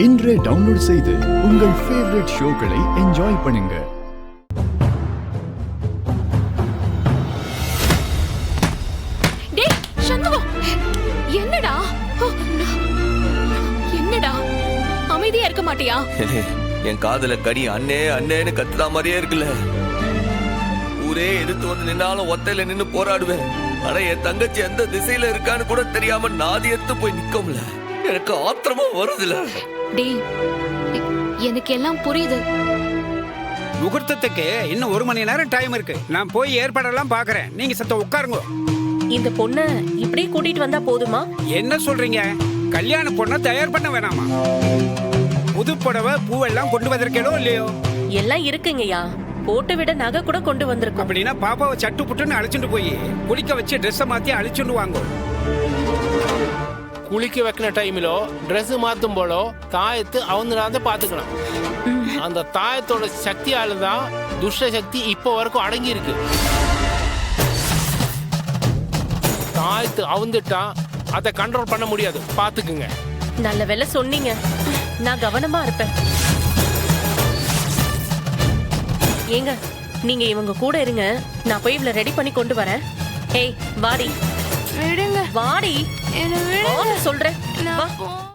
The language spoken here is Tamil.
இன்றே டவுன்லோட் செய்து உங்கள் ஃபேவரட் ஷோக்களை என்ஜாய் பண்ணுங்க. டேய் சண்முகம், என்னடா என்னடா அமைதியா இருக்க மாட்டியா? என் காதுல கடி அண்ணே அண்ணேன்னு கத்துறா மாதிரியே இருக்குல்ல. ஊரே எதிர்த்து வந்து நின்னாலும் ஒத்தையில நின்னு போராடுவேன். ஆனா என் தங்கச்சி எந்த திசையில இருக்கான்னு கூட தெரியாம நாதி எடுத்து போய் நிக்கமுல. எனக்கு ஆத்திரமா வருதுல. டேய் எனக்கு எல்லாம் புரியுது. முகூர்த்தத்துக்கு இன்னும் 1 மணி நேரம் டைம் இருக்கு. நான் போய் ஏற்பாடெல்லாம் பாக்குறேன். நீங்க சத்த உட்காருங்க. இந்த பொண்ண இப்படியே கூட்டிட்டு வந்தா போதுமா? என்ன சொல்றீங்க? கல்யாண பொண்ணை தயார் பண்ண வேணாமா? புது புடவை பூவெல்லாம் கொண்டு வந்திருக்கேனோ இல்லையோ? எல்லாம் இருக்குங்கய்யா. போட்டு விட நகை கூட கொண்டு வந்திருக்கோம். அப்படின்னா பாப்பாவை சட்டு புட்டுன்னு அழைச்சிட்டு போய் குளிக்க வச்சு ட்ரெஸ்ஸை மாத்தி அழிச்சுட்டு வாங்க. குளிக்க வைக்கிற டைமிலோ ட்ரெஸ் மாத்தும் போலோ தாயத்து அவங்க பாத்துக்கலாம். அந்த தாயத்தோட சக்தியால தான் துஷ்ட சக்தி இப்போ வரைக்கும் அடங்கி இருக்கு. தாயத்து அவுந்துட்டா அதை கண்ட்ரோல் பண்ண முடியாது, பாத்துக்குங்க. நல்ல வேலை சொன்னீங்க. நான் கவனமா இருப்பேன். ஏங்க நீங்க இவங்க கூட இருங்க, நான் போய் இவளை ரெடி பண்ணி கொண்டு வரேன். ஏய் வாடி, விடுங்க, வாடி, என்ன விடுங்க சொல்றேன். வா.